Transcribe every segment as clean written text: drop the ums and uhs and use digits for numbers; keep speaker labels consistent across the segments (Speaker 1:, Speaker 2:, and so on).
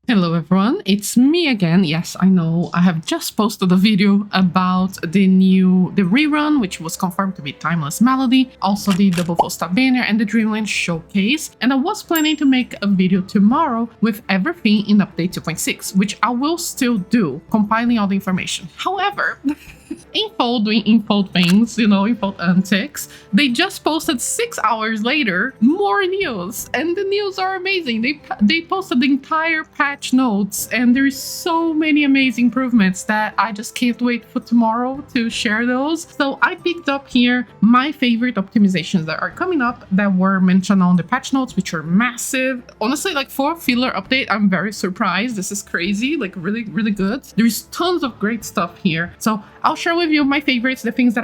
Speaker 1: Hello everyone, it's me again. Yes, I know I have just posted a video about the rerun, which was confirmed to be Timeless Melody, also the Double Full Stop banner and the Dreamland Showcase. And I was planning to make a video tomorrow with everything in update 2.6, which I will still do, compiling all the information. However, Info doing info things, info antics. They just posted 6 hours later more news, and the news are amazing. They posted the entire patch notes, and there's so many amazing improvements that I just can't wait for tomorrow to share those. So I picked up here my favorite optimizations that are coming up that were mentioned on the patch notes, which are massive. Honestly, like for a filler update, I'm very surprised. This is crazy, like really, really good. There's tons of great stuff here. So I'll share with you my favorites, the things that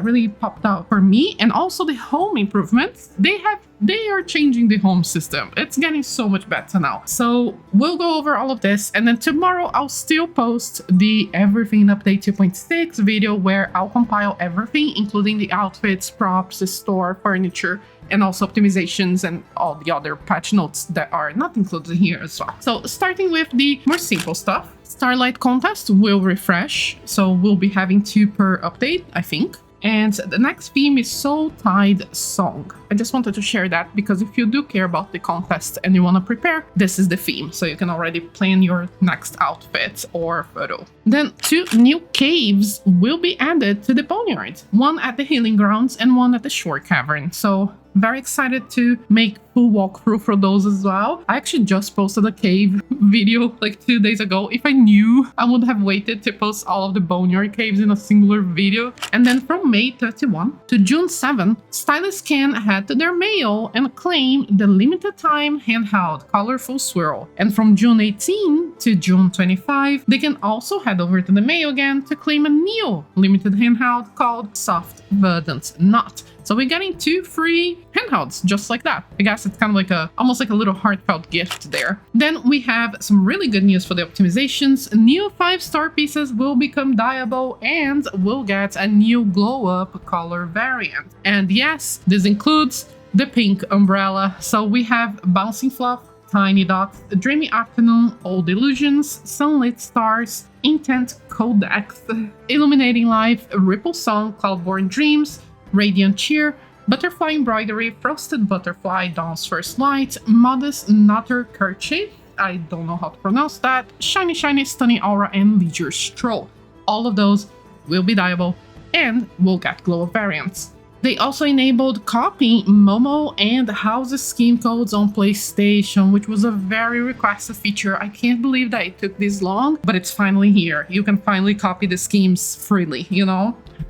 Speaker 1: really popped out for me, and also the home improvements. They are changing the home system. It's getting so much better now. So we'll go over all of this, and then tomorrow I'll still post the everything update 2.6 video where I'll compile everything, including the outfits, props, the store, furniture, and also optimizations and all the other patch notes that are not included here as well. So starting with the more simple stuff, Starlight Contest will refresh, so we'll be having 2 per update, I think. And the next theme is Soul Tide Song. I just wanted to share that because if you do care about the contest and you want to prepare, this is the theme, so you can already plan your next outfit or photo. Then 2 new caves will be added to the Boneyard, one at the Healing Grounds and one at the Shore Cavern. So very excited to make full walkthrough for those as well. I actually just posted a cave video like 2 days ago. If I knew, I would have waited to post all of the Boneyard caves in a singular video. And then from May 31 to June 7, stylists can head to their mail and claim the limited time handheld Colorful Swirl. And from June 18 to June 25, they can also head over to the mail again to claim a new limited handheld called Soft Verdant Knot. So we're getting 2 free handhelds just like that. I guess it's kind of like almost like a little heartfelt gift there. Then we have some really good news for the optimizations. New 5-star pieces will become dyeable and we'll get a new glow up color variant. And yes, this includes the pink umbrella. So we have Bouncing Fluff, Tiny Dots, Dreamy Afternoon, Old Illusions, Sunlit Stars, Intent Codex, Illuminating Life, Ripple Song, Cloudborn Dreams, Radiant Cheer, Butterfly Embroidery, Frosted Butterfly, Dawn's First Light, Modest Nutter Kerchief, I don't know how to pronounce that, Shiny Shiny Stunning Aura, and Leisure Stroll. All of those will be dyeable and will get glow up variants. They also enabled copying Momo and House's scheme codes on PlayStation, which was a very requested feature. I can't believe that it took this long, but it's finally here. You can finally copy the schemes freely,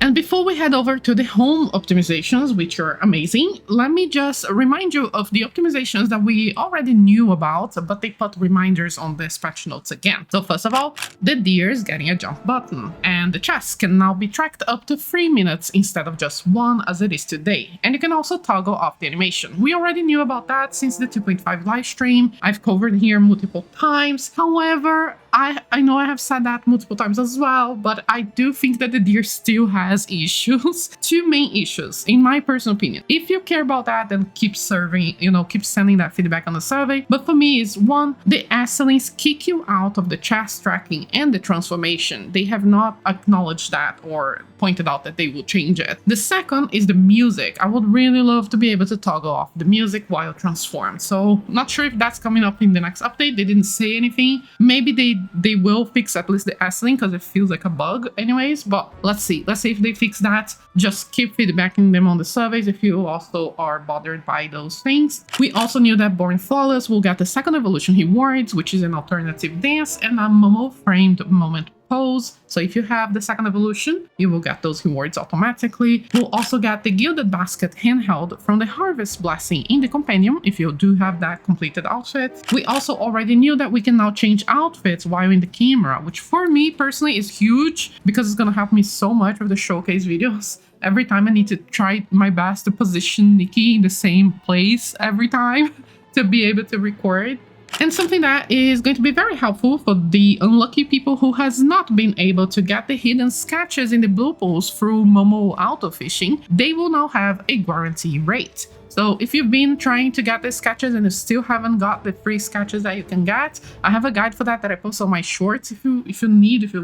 Speaker 1: And before we head over to the home optimizations, which are amazing, let me just remind you of the optimizations that we already knew about, but they put reminders on the patch notes again. So first of all, the deer is getting a jump button, and the chest can now be tracked up to 3 minutes instead of just 1 as it is today. And you can also toggle off the animation. We already knew about that since the 2.5 live stream. I've covered here multiple times. However, I know I have said that multiple times as well, but I do think that the deer still has issues. 2 main issues, in my personal opinion. If you care about that, then keep serving, keep sending that feedback on the survey. But for me, is 1, the Esselings kick you out of the chest tracking and the transformation. They have not acknowledged that or pointed out that they will change it. The second is the music. I would really love to be able to toggle off the music while transformed. So not sure if that's coming up in the next update. They didn't say anything. Maybe they will fix at least the Esseling because it feels like a bug anyways, but let's see if they fix that. Just keep feedbacking them on the surveys if you also are bothered by those things. We also knew that Born Flawless will get the second evolution rewards, which is an alternative dance and a Momo framed moment pose. So if you have the second evolution, you will get those rewards automatically. We'll also get the Gilded Basket handheld from the Harvest Blessing in the Compendium if you do have that completed outfit. We also already knew that we can now change outfits while in the camera, which for me personally is huge because it's gonna help me so much with the showcase videos. Every time I need to try my best to position Nikki in the same place every time to be able to record. And something that is going to be very helpful for the unlucky people who has not been able to get the hidden sketches in the blue pools through Momo auto fishing, they will now have a guarantee rate. So if you've been trying to get the sketches and you still haven't got the free sketches that you can get, I have a guide for that I post on my shorts. If you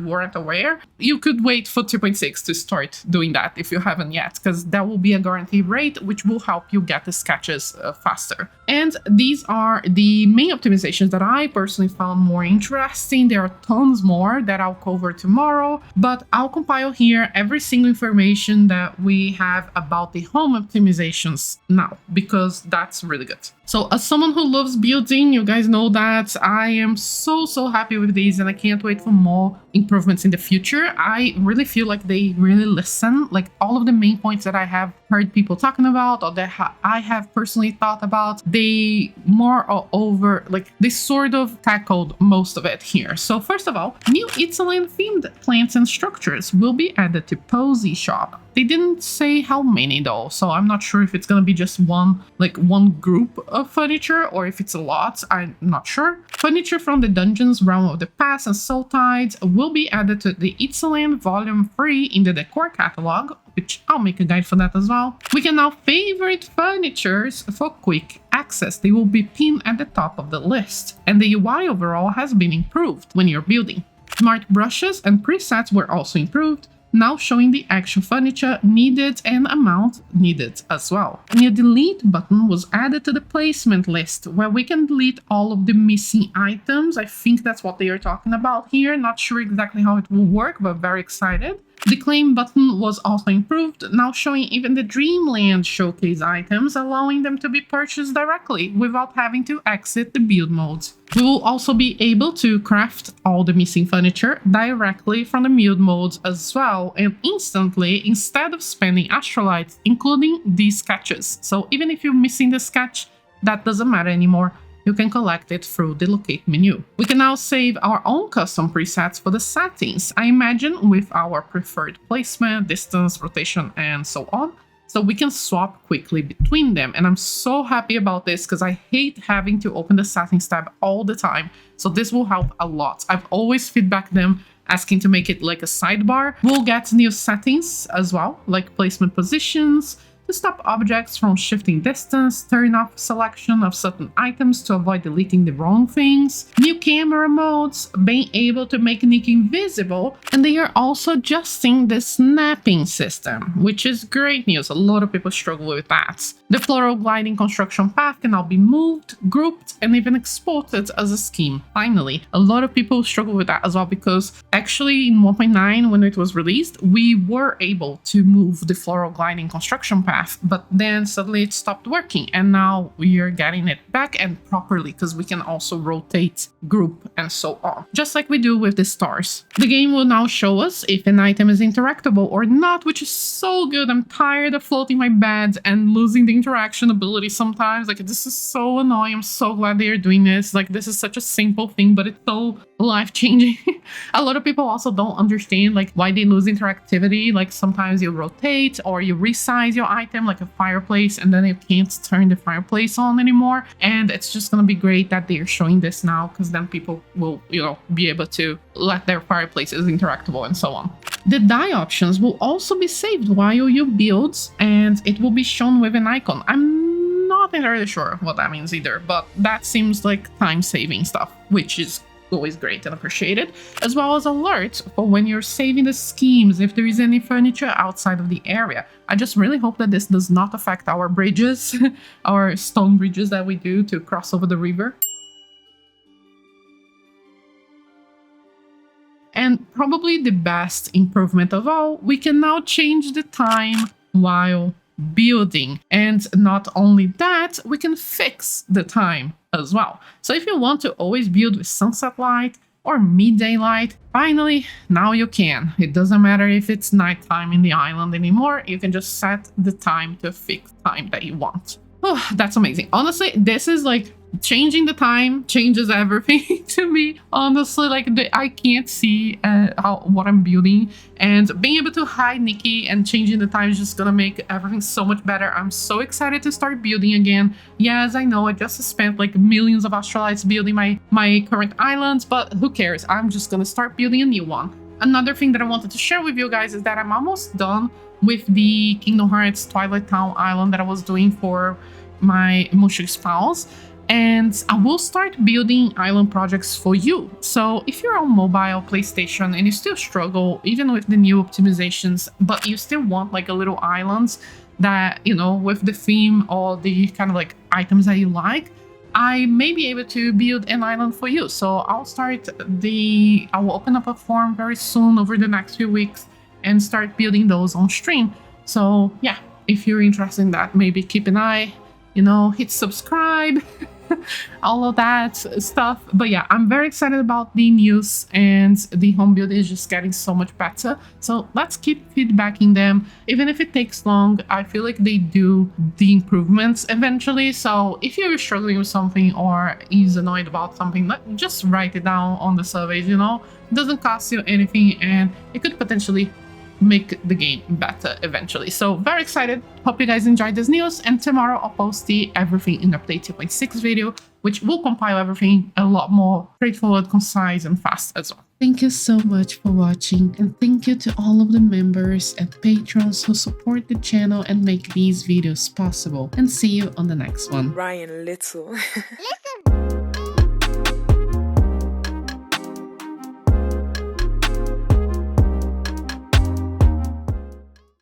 Speaker 1: weren't aware, you could wait for 2.6 to start doing that if you haven't yet, because that will be a guaranteed rate, which will help you get the sketches faster. And these are the main optimizations that I personally found more interesting. There are tons more that I'll cover tomorrow, but I'll compile here every single information that we have about the home optimizations now, because that's really good. So as someone who loves building, you guys know that I am so happy with these, and I can't wait for more improvements in the future. I really feel like they really listen, like all of the main points that I have heard people talking about, or that I have personally thought about, they more or over, like they sort of tackled most of it here. So first of all, new Itzaland themed plants and structures will be added to Posy shop. They didn't say how many though, so I'm not sure if it's gonna be just one group of furniture or if it's a lot. I'm not sure. Furniture from the Dungeons Realm of the Past and Soul Tides will be added to the Itzaland Volume 3 in the Decor Catalog, which I'll make a guide for that as well. We can now favorite furnitures for quick access. They will be pinned at the top of the list, and the UI overall has been improved when you're building. Smart brushes and presets were also improved, now showing the actual furniture needed and amount needed as well. A new delete button was added to the placement list, where we can delete all of the missing items. I think that's what they are talking about here. Not sure exactly how it will work, but very excited. The claim button was also improved, now showing even the Dreamland showcase items, allowing them to be purchased directly without having to exit the build modes. We will also be able to craft all the missing furniture directly from the build modes as well, and instantly, instead of spending astrolites, including these sketches. So even if you're missing the sketch, that doesn't matter anymore. You can collect it through the locate menu. We can now save our own custom presets for the settings, I imagine with our preferred placement, distance, rotation, and so on. So we can swap quickly between them. And I'm so happy about this because I hate having to open the settings tab all the time. So this will help a lot. I've always feedback them asking to make it like a sidebar. We'll get new settings as well, like placement positions, to stop objects from shifting distance, turn off selection of certain items to avoid deleting the wrong things, new camera modes, being able to make Nikki invisible, and they are also adjusting the snapping system, which is great news. A lot of people struggle with that. The floral gliding construction path can now be moved, grouped, and even exported as a scheme. Finally, a lot of people struggle with that as well, because actually in 1.9, when it was released, we were able to move the floral gliding construction path, but then suddenly it stopped working, and now we are getting it back and properly, because we can also rotate, group, and so on, just like we do with the stars. The game will now show us if an item is interactable or not, which is so good. I'm tired of floating my bed and losing the interaction ability sometimes. Like, this is so annoying. I'm so glad they are doing this. Like, this is such a simple thing, but it's so life-changing. A lot of people also don't understand like why they lose interactivity. Like, sometimes you rotate or you resize your item, like a fireplace, and then you can't turn the fireplace on anymore. And it's just gonna be great that they're showing this now, because then people will, be able to let their fireplaces interactable and so on. The die options will also be saved while you build, and it will be shown with an icon. I'm not entirely sure what that means either, but that seems like time-saving stuff, which is always great and appreciated, as well as alerts for when you're saving the schemes if there is any furniture outside of the area. I just really hope that this does not affect our bridges, our stone bridges that we do to cross over the river. And probably the best improvement of all, we can now change the time while building. And not only that, we can fix the time as well. So if you want to always build with sunset light or midday light, finally, now you can. It doesn't matter if it's nighttime in the island anymore. You can just set the time to a fixed time that you want. Oh, that's amazing. Honestly, this is like changing the time changes everything to me. Honestly, like I can't see what I'm building, and being able to hide Nikki and changing the time is just gonna make everything so much better. I'm so excited to start building again. Yes, I know I just spent like millions of astrolites building my current islands, but who cares? I'm just gonna start building a new one. Another thing that I wanted to share with you guys is that I'm almost done with the Kingdom Hearts Twilight Town island that I was doing for my Mushroom spouse, and I will start building island projects for you. So if you're on mobile, PlayStation, and you still struggle even with the new optimizations, but you still want like a little islands that, you know, with the theme or the kind of like items that you like, I may be able to build an island for you. So I will open up a form very soon over the next few weeks and start building those on stream. So yeah, if you're interested in that, maybe keep an eye, you know, hit subscribe, all of that stuff. But yeah, I'm very excited about the news, and the home build is just getting so much better. So let's keep feedbacking them. Even if it takes long, I feel like they do the improvements eventually. So if you're struggling with something or is annoyed about something, just write it down on the surveys, you know. It doesn't cost you anything, and it could potentially make the game better eventually. So very excited. Hope you guys enjoyed this news, and tomorrow I'll post the everything in update 2.6 video, which will compile everything a lot more straightforward, concise, and fast as well. Thank you so much for watching, and thank you to all of the members and patrons who support the channel and make these videos possible, and see you on the next one.
Speaker 2: Ryan Little.